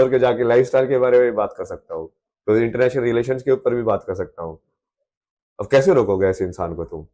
और के जाके लाइफस्टाइल के बारे में बात कर सकता हूँ, तो इंटरनेशनल रिलेशंस के ऊपर भी बात कर सकता हूँ। अब कैसे रोकोगे ऐसे इंसान को तुम?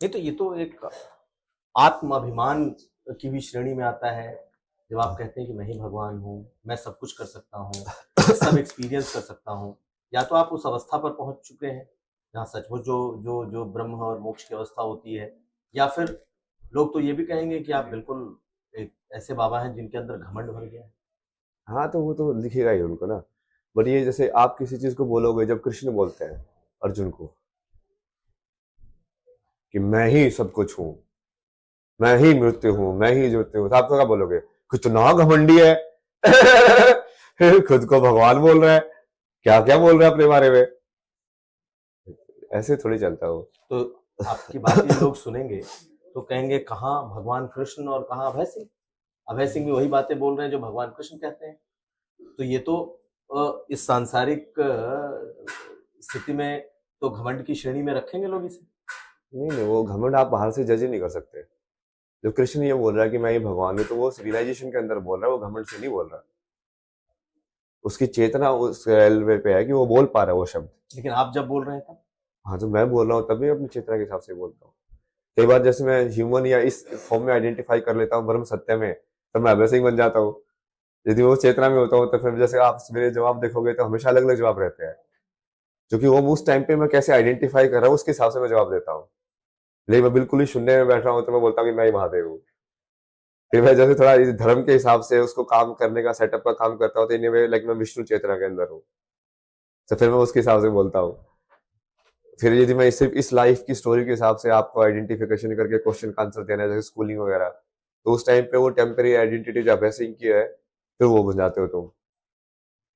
ये तो एक आत्माभिमान की भी श्रेणी में आता है। जब आप कहते हैं कि मैं ही भगवान हूँ, मैं सब कुछ कर सकता हूँ, मैं सब एक्सपीरियंस कर सकता हूँ, या तो आप उस अवस्था पर पहुंच चुके हैं जहाँ सचमुच जो जो जो ब्रह्म और मोक्ष की अवस्था होती है, या फिर लोग तो ये भी कहेंगे कि आप बिल्कुल एक ऐसे बाबा हैं जिनके अंदर घमंड भर गया है। हाँ, तो वो तो दिखेगा ही उनको ना। बट ये जैसे आप किसी चीज को बोलोगे, जब कृष्ण बोलते हैं अर्जुन को कि मैं ही सब कुछ हूँ, मैं ही मृत्यु हूँ, मैं ही ज्योति हूँ, तो आप तो क्या बोलोगे? कितना घमंडी है। खुद को भगवान बोल रहा है, क्या क्या बोल रहा है अपने बारे में। ऐसे थोड़ी चलता हो। तो आपकी बात ये लोग सुनेंगे तो कहेंगे कहाँ भगवान कृष्ण और कहाँ अभय सिंह। अभय सिंह भी वही बातें बोल रहे हैं जो भगवान कृष्ण कहते हैं। तो ये तो इस सांसारिक स्थिति में तो घमंड की श्रेणी में रखेंगे लोग इसे। नहीं नहीं, वो घमंड आप बाहर से जज ही नहीं कर सकते। जो कृष्ण ये बोल रहा है कि मैं ही भगवान हूँ, तो वो रियलाइजेशन के अंदर बोल रहा है, वो घमंड से नहीं बोल रहा। उसकी चेतना उस लेवल पे है कि वो बोल पा रहा है वो शब्द। लेकिन आप जब बोल रहे हैं तब हाँ, तो मैं बोल रहा हूँ तभी अपनी चेतना के हिसाब से बोलता हूँ। कई बार जैसे मैं ह्यूमन या इस फॉर्म में आइडेंटिफाई कर लेता हूँ ब्रह्म सत्य में, तब मैं अभय सिंह बन जाता हूँ। यदि वो चेतना में होता हूँ तो फिर जैसे आप मेरे जवाब देखोगे तो हमेशा अलग अलग जवाब रहते हैं, क्योंकि वो उस टाइम पे मैं कैसे आइडेंटिफाई कर रहा हूँ उसके हिसाब से मैं जवाब देता हूँ। लेकिन मैं बिल्कुल ही शून्य में बैठ रहा हूँ तो मैं बोलता हूँ कि मैं ही महादेव हूँ। फिर मैं जैसे थोड़ा इस धर्म के हिसाब से उसको काम करने का सेटअप का काम करता हूँ, तो इन वे लाइक मैं विष्णु चेतना के अंदर हूँ, तो फिर मैं उसके हिसाब से बोलता हूँ। फिर यदि मैं सिर्फ इस लाइफ की स्टोरी के हिसाब से आपको आइडेंटिफिकेशन करके क्वेश्चन का आंसर देना है, जैसे स्कूलिंग वगैरह, तो उस टाइम पे वो टेम्पररी आइडेंटिटी जो अभ्यासिंग की है, फिर वो बन जाते हो तुम।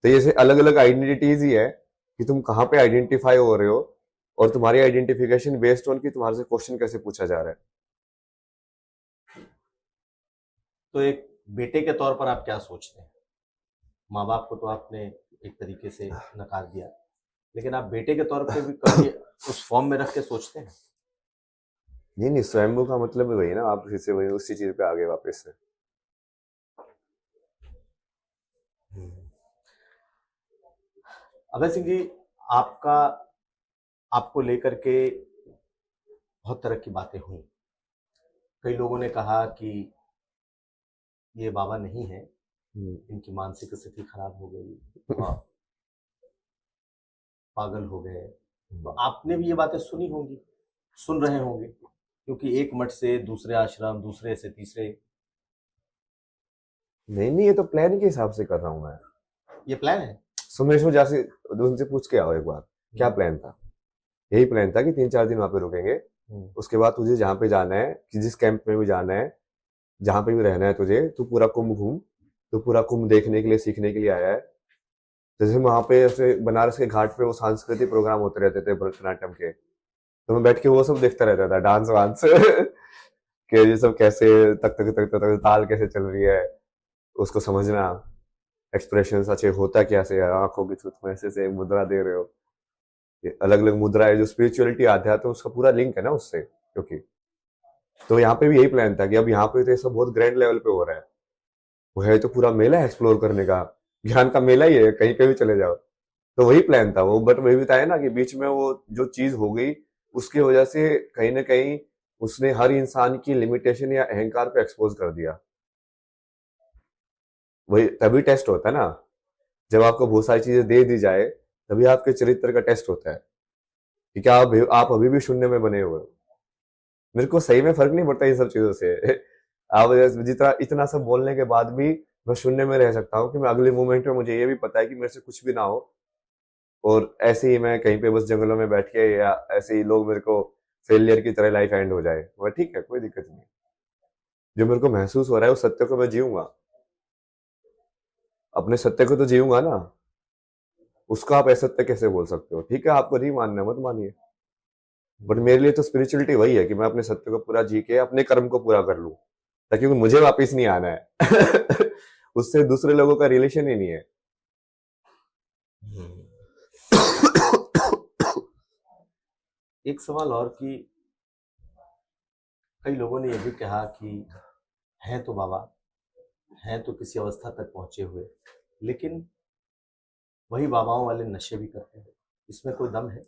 तो ये अलग अलग आइडेंटिटीज ही है कि तुम कहाँ पे आइडेंटिफाई हो रहे हो, और तुम्हारी आइडेंटिफिकेशन बेस्ड ऑन कि तुम्हारे से क्वेश्चन कैसे पूछा जा रहा है। तो एक बेटे के तौर पर आप क्या सोचते हैं? माँ बाप को तो आपने एक तरीके से नकार दिया, लेकिन आप बेटे के तौर पे भी कभी उस फॉर्म में रख के सोचते हैं? नहीं नहीं, स्वयंभू का मतलब वही ना, आप फिर से वही उसी चीज पे आगे वापस से। अभय सिंह जी, आपका आपको लेकर के बहुत तरह की बातें हुई। कई लोगों ने कहा कि ये बाबा नहीं है, हम्म। इनकी मानसिक स्थिति खराब हो गई, पागल हो गए। तो आपने भी ये बातें सुनी होंगी, सुन रहे होंगे, क्योंकि एक मठ से दूसरे आश्रम, दूसरे से तीसरे। नहीं नहीं, ये तो प्लान के हिसाब से कर रहा हूँ मैं। ये प्लान है। सुमेश जैसे उनसे पूछ के आओ एक बार, क्या हम्म, प्लान था? यही प्लान था कि 3-4 दिन वहां पे रुकेंगे। हम्म, उसके बाद तुझे जहाँ पे जाना है, कि जिस कैंप में भी जाना है, जहाँ पे भी रहना है तुझे, तू पूरा कुंभ घूम। तू पूरा कुंभ देखने के लिए, सीखने के लिए आया है। जैसे वहां पे ऐसे बनारस के घाट पे वो सांस्कृतिक प्रोग्राम होते रहते थे भरतनाट्यम के, तो मैं बैठ के वो सब देखता रहता था, डांस वांस। कि ये सब कैसे तक तक तक तक तक ताल कैसे चल रही है, उसको समझना, एक्सप्रेशन अच्छे होता कैसे है, आंखों की छुट में ऐसे से मुद्रा दे रहे हो, ये अलग अलग मुद्रा है, जो स्पिरिचुअलिटी आध्यात्म उसका पूरा लिंक है ना उससे, क्योंकि तो यहाँ पे भी यही प्लान था कि अब यहाँ पे तो ये सब बहुत ग्रैंड लेवल पे हो रहा है। वो है तो पूरा मेला है एक्सप्लोर करने का, ज्ञान का मेला ही है, कहीं पे भी चले जाओ। तो वही प्लान था वो, बट वही बताया ना कि बीच में वो जो चीज हो गई, उसकी वजह से कहीं ना कहीं उसने हर इंसान की लिमिटेशन या अहंकार पे एक्सपोज कर दिया। वही तभी टेस्ट होता है ना, जब आपको बहुत सारी चीजें दे दी जाए, तभी आपके चरित्र का टेस्ट होता है कि क्या आप अभी भी शून्य में बने हुए हो। मेरे को सही में फर्क नहीं पड़ता इन सब चीजों से। आप जितना इतना सब बोलने के बाद भी मैं शून्य में रह सकता हूँ, कि मैं अगले मोमेंट में मुझे ये भी पता है कि मेरे से कुछ भी ना हो, और ऐसे ही मैं कहीं पे बस जंगलों में बैठ के, या ऐसे ही लोग मेरे को फेलियर की तरह लाइफ एंड हो जाए, वह ठीक है, कोई दिक्कत नहीं। जो मेरे को महसूस हो रहा है उस सत्य को मैं जीऊंगा, अपने सत्य को तो जीऊंगा ना। उसको आप असत्य कैसे बोल सकते हो? ठीक है, आपको नहीं मानना है, मत मानिए। बट मेरे लिए तो स्पिरिचुअलिटी वही है कि मैं अपने सत्य को पूरा जी के अपने कर्म को पूरा कर लूं, ताकि मुझे वापस नहीं आना है। उससे दूसरे लोगों का रिलेशन ही नहीं है। हम्म। एक सवाल और कि कई लोगों ने यह भी कहा कि हैं तो बाबा, हैं तो किसी अवस्था तक पहुंचे हुए, लेकिन वही बाबाओं वाले नशे भी करते हैं, इसमें कोई दम है?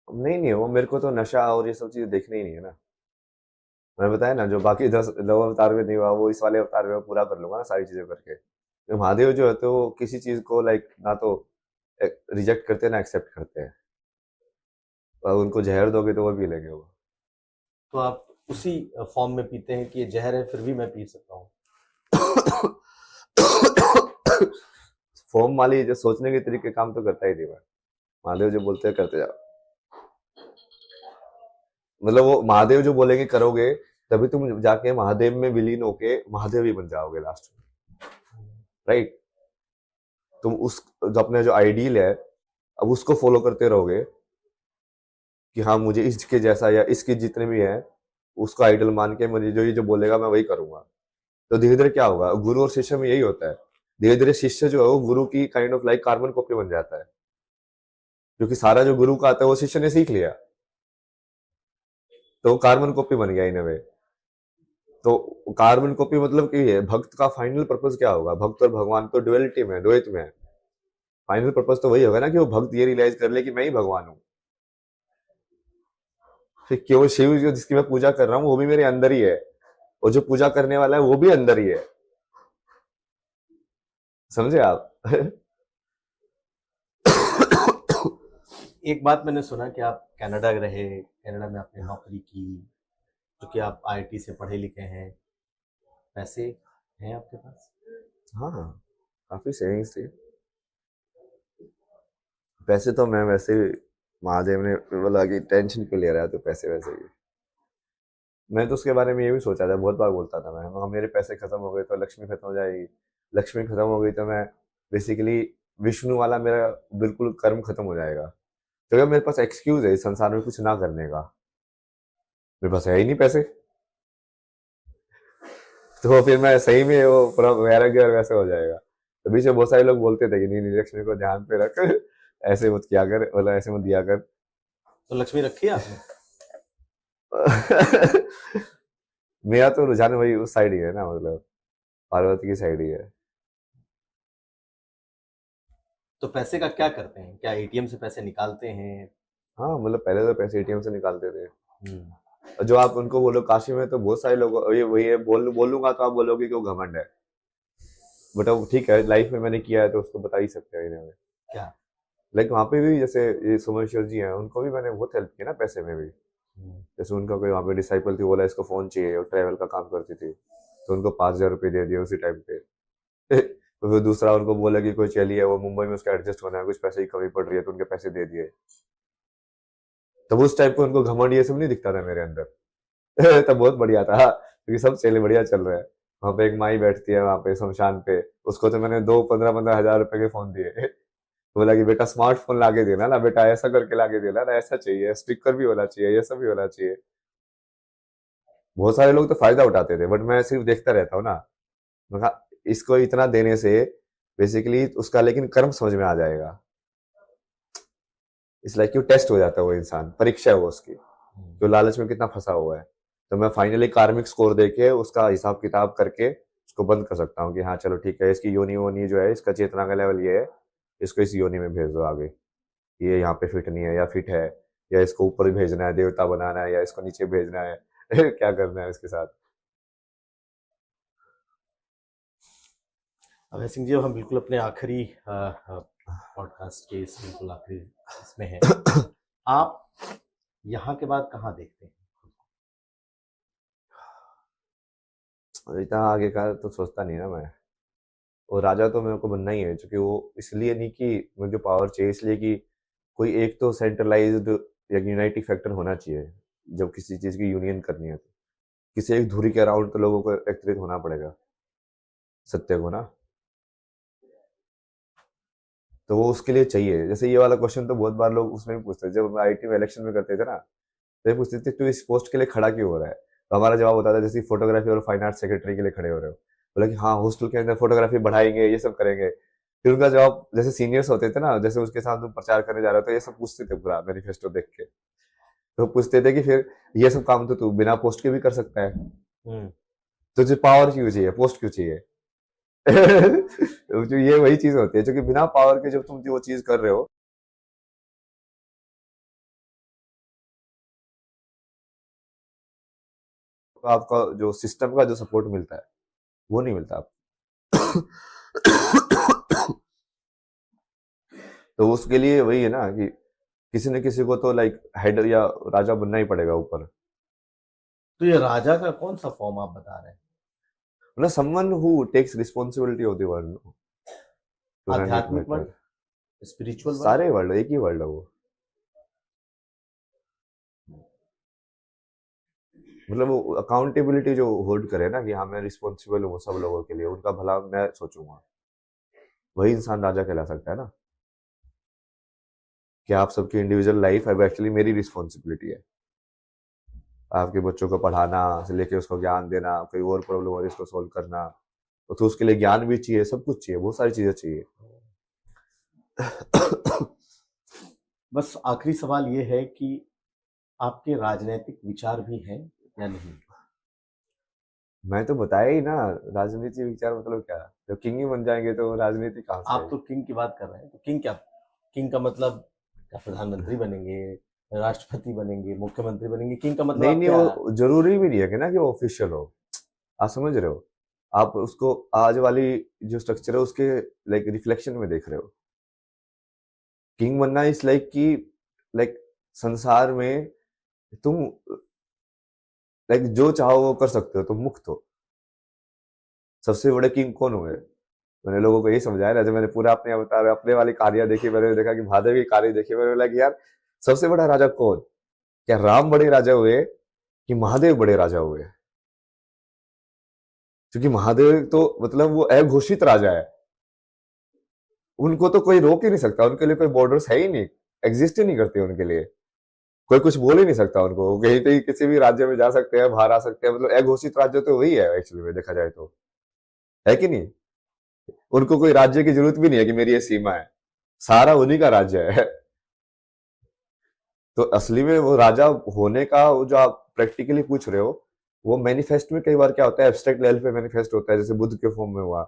नहीं नहीं, वो मेरे को तो नशा और ये सब चीजें देखनी ही नहीं है ना। मैंने बताया ना, जो बाकी 10 अवतार में नहीं हुआ वो इस वाले अवतार में मैं पूरा कर लूंगा ना सारी चीजें करके। तो महादेव जो है तो वो किसी चीज को लाइक ना तो रिजेक्ट करते हैं ना एक्सेप्ट करते हैं। और उनको जहर दोगे तो वो पी लेंगे वो। तो आप उसी फॉर्म में पीते हैं कि ये जहर है फिर भी मैं पी सकता हूँ? फॉर्म वाली जो सोचने के तरीके काम तो करता ही नहीं मैं। महादेव जो बोलते हैं करते जाओ। मतलब वो महादेव जो बोलेंगे करोगे, तभी तुम जाके महादेव में विलीन होके महादेव ही बन जाओगे लास्ट में, राइट। तुम उस जो अपने जो आइडियल है अब उसको फॉलो करते रहोगे कि हाँ मुझे इसके जैसा या इसके जितने भी हैं उसको आइडल मान के मुझे जो ये जो बोलेगा मैं वही करूंगा। तो धीरे धीरे क्या होगा, गुरु और शिष्य में यही होता है। धीरे धीरे शिष्य जो है वो गुरु की kind of like carbon copy बन जाता है, क्योंकि सारा जो गुरु का आता है वो शिष्य ने सीख लिया, तो वो कार्बन कॉपी बन गया इन अ वे। तो कार्बन कॉपी मतलब कि है भक्त का फाइनल पर्पस क्या होगा, भक्त और भगवान तो ड्युअलिटी में, द्वैत में है। फाइनल पर्पस तो वही होगा ना कि वो भक्त ये रियलाइज कर ले कि मैं ही भगवान हूँ। फिर केवल शिव जो जिसकी मैं पूजा कर रहा हूँ वो भी मेरे अंदर ही है, और जो पूजा करने वाला है वो भी अंदर ही है। समझे आप? एक बात मैंने सुना कि आप कनाडा रहे, कनाडा में आपने नौकरी की, क्योंकि आप आईटी से पढ़े लिखे हैं, पैसे हैं आपके पास? हाँ हाँ, काफी सेविंग्स थी। पैसे तो मैं वैसे ही, महादेव ने बोला कि टेंशन क्यों ले रहा है तो पैसे वैसे ही। मैं तो उसके बारे में ये भी सोचा था, बहुत बार बोलता था मैं मेरे पैसे खत्म हो गए तो लक्ष्मी खत्म हो जाएगी, लक्ष्मी खत्म हो गई तो मैं बेसिकली विष्णु वाला मेरा बिल्कुल कर्म खत्म हो जाएगा। क्योंकि मेरे पास एक्सक्यूज है इस संसार में कुछ ना करने का, मेरे पास है ही नहीं पैसे। तो फिर मैं सही में वो पूरा वैराग्य और वैसे हो जाएगा। तो बीच में बहुत सारे लोग बोलते थे कि नहीं नहीं, लक्ष्मी को ध्यान पे रख, ऐसे मत किया कर, मतलब ऐसे मत दिया कर। तो लक्ष्मी रखी है आपने? मेरा तो रुझान वही उस साइड ही है ना, मतलब पार्वती की साइड ही है। तो पैसे का क्या करते हैं, क्या एटीएम से पैसे निकालते हैं? हाँ मतलब पहले तो पैसे एटीएम से निकालते थे। हम्म। और जो आप उनको बोलो काशी में तो बहुत सारे लोग ये वही है, बोलूंगा तो आप बोलोगे कि वो घमंड है, बट अब ठीक है लाइफ में मैंने किया है तो उसको बता ही सकते हैं इन्हें। क्या? लाइक वहाँ पे भी जैसे ये सोमेश्वर जी हैं, उनको भी मैंने बहुत हेल्प की ना पैसे में भी। हम्म। जैसे उनका कोई वहाँ पे डिसाइपल थी, बोला इसको फोन चाहिए, और ट्रैवल का काम करती थी, तो उनको 5,000 रुपये दे दिए उसी टाइम पे। तो फिर दूसरा उनको बोला कि कोई चलिए वो मुंबई में उसका एडजस्ट होना है, कुछ पैसे की कमी पड़ रही है, तो उनके पैसे दे दिए। तब उस टाइप को उनको घमंड ये सब नहीं दिखता था मेरे अंदर। तब बहुत बढ़िया था क्योंकि सब चले बढ़िया चल रहा है। वहां पे एक माई बैठती है वहां पे शमशान पे, उसको तो मैंने 2 15 15 हजार रुपए के फोन दिए। बोला कि बेटा स्मार्टफोन लाके देना ना बेटा, ऐसा करके लाके देना ना, ऐसा चाहिए, स्पीकर भी होना चाहिए, ये सब भी होना चाहिए। बहुत सारे लोग तो फायदा उठाते थे, बट मैं सिर्फ देखता रहता हूँ ना। मैं कहा इसको इतना देने से बेसिकली उसका लेकिन कर्म समझ में आ जाएगा। इस लाइक क्यों टेस्ट हो जाता है वो इंसान, परीक्षा है वो उसकी, जो लालच में कितना फंसा हुआ है। तो मैं फाइनली कार्मिक स्कोर देके उसका हिसाब किताब करके उसको बंद कर सकता हूँ कि हाँ चलो ठीक है, इसकी योनि वोनी जो है, इसका चेतना का लेवल ये है, इसको इस योनि में भेज दो आगे, ये यहाँ पे फिट नहीं है या फिट है, या इसको ऊपर भेजना है देवता बनाना है, या इसको नीचे भेजना है। क्या करना है इसके साथ। अभय सिंह जी, अब हम बिल्कुल अपने आखिरी पॉडकास्ट के इस बिल्कुल आखिरी इसमें हैं। आप यहाँ के बाद कहाँ देखते हैं? इतना आगे का तो सोचता नहीं ना मैं। और राजा तो मेरे को बनना ही है, क्योंकि वो इसलिए नहीं कि मुझे पावर चाहिए, इसलिए कि कोई एक तो सेंट्रलाइज्ड या यूनाइटिंग फैक्टर होना चाहिए। जब किसी चीज की यूनियन करनी है तो किसी एक धुरी के अराउंड तो लोगों को एकत्रित होना पड़ेगा, सत्य को ना। तो वो उसके लिए चाहिए। जैसे ये वाला क्वेश्चन तो बहुत बार लोग उसमें भी पूछते हैं, जब आईटी में इलेक्शन में करते थे ना, तो ये पूछते थे तू इस पोस्ट के लिए खड़ा क्यों हो रहा है, तो हमारा जवाब होता था जैसे फोटोग्राफी और फाइन आर्ट सेक्रेटरी के लिए खड़े हो रहे हो। बोला कि हाँ हॉस्टल के अंदर फोटोग्राफी बढ़ाएंगे, ये सब करेंगे। फिर उनका जवाब, जैसे सीनियर्स होते थे ना, जैसे उसके साथ तुम प्रचार करने जा रहे हो तो ये सब पूछते थे पूरा मैनिफेस्टो देख के। तो पूछते थे कि फिर ये सब काम तो तू बिना पोस्ट के भी कर सकता है, हम्म। तुझे पावर क्यों चाहिए, पोस्ट क्यों चाहिए। जो ये वही चीज होती है, जो कि बिना पावर के जब तुम जो वो चीज कर रहे हो, तो आपका जो सिस्टम का जो सपोर्ट मिलता है वो नहीं मिलता आपको। तो उसके लिए वही है ना कि किसी न किसी को तो लाइक हेड या राजा बनना ही पड़ेगा ऊपर। तो ये राजा का कौन सा फॉर्म आप बता रहे हैं? मतलब someone who takes responsibility of the world to run it आध्यात्मिक बेटर। World, spiritual world? सारे वर्ल्ड एक ही वर्ल्ड है वो। मतलब वो अकाउंटेबिलिटी जो होल्ड करे ना कि हाँ मैं रिस्पॉन्सिबल हूँ सब लोगों के लिए, उनका भला मैं सोचूंगा, वही इंसान राजा कहला सकता है ना। कि आप सबकी इंडिविजुअल लाइफ अब एक्चुअली मेरी रिस्पॉन्सिबिलिटी है। आपके बच्चों को पढ़ाना से लेके उसको ज्ञान देना, कोई और प्रॉब्लम हो रही है उसको सोल्व करना, तो उसके लिए ज्ञान भी चाहिए, सब कुछ चाहिए, बहुत सारी चीजें चाहिए। बस आखिरी सवाल ये है कि आपके राजनीतिक विचार भी हैं या नहीं? मैं तो बताया ही ना, राजनीति विचार मतलब क्या, जब किंग ही बन जाएंगे तो राजनीति कहाँ से आप आएगी। तो किंग की बात कर रहे हैं, तो किंग क्या? किंग का मतलब क्या, प्रधानमंत्री बनेंगे, राष्ट्रपति बनेंगे, मुख्यमंत्री बनेंगे? किंग का मतलब नहीं आप नहीं, क्या? वो जरूरी भी नहीं है कि ना कि वो ऑफिशियल हो। आप समझ रहे हो, आप उसको आज वाली जो स्ट्रक्चर है उसके लाइक रिफ्लेक्शन में देख रहे हो। किंग बनना इस लाइक कि लाइक संसार में तुम लाइक जो चाहो वो कर सकते हो, तुम मुक्त हो। सबसे बड़े किंग कौन हुए? मैंने लोगों को यही समझाया ना, जब मैंने पूरा अपने अवतार अपने वाली कार्य देखी, मैंने देखा कि महादेव की कार्य देखी, मैंने बोला कि यार सबसे बड़ा राजा कौन? क्या राम बड़े राजा हुए कि महादेव बड़े राजा हुए? क्योंकि महादेव तो मतलब वो अघोषित राजा है, उनको तो कोई रोक ही नहीं सकता, उनके लिए कोई बॉर्डर्स है ही नहीं, एग्जिस्ट ही नहीं करते उनके लिए। कोई कुछ बोल ही नहीं सकता उनको, वो कहीं पे किसी भी राज्य में जा सकते हैं, बाहर आ सकते हैं, मतलब अघोषित राज्य तो वही है एक्चुअली में देखा जाए तो, है कि नहीं? उनको कोई राज्य की जरूरत भी नहीं है कि मेरी ये सीमा है, सारा उन्हीं का राज्य है। तो असली में वो राजा होने का वो जो आप प्रैक्टिकली पूछ रहे हो, वो मैनिफेस्ट में कई बार क्या होता है, एब्स्ट्रैक्ट लेवल पे मैनिफेस्ट होता है, जैसे बुद्ध के फॉर्म में हुआ।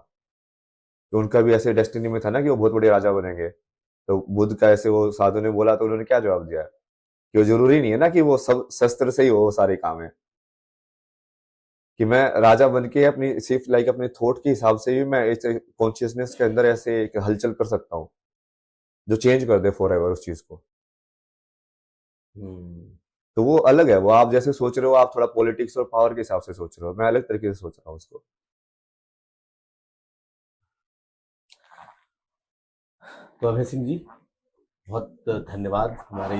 तो उनका भी ऐसे डेस्टिनी में था ना कि वो बहुत बड़े राजा बनेंगे। तो बुद्ध का ऐसे वो साधु ने बोला तो उन्होंने क्या जवाब दिया कि वो जरूरी नहीं है ना कि वो सब शस्त्र से ही हो वो सारे काम है, कि मैं राजा बन के अपनी सिर्फ लाइक अपने थॉट के हिसाब से भी मैं ऐसे कॉन्शियसनेस के अंदर ऐसे एक हलचल कर सकता हूँ जो चेंज कर दे फॉर एवर उस चीज को। हम्म। तो वो अलग है, वो आप जैसे सोच रहे हो, आप थोड़ा पॉलिटिक्स और पावर के हिसाब से सोच रहे हो, मैं अलग तरीके से सोच रहा हूँ उसको। तो अभय सिंह जी, बहुत धन्यवाद हमारे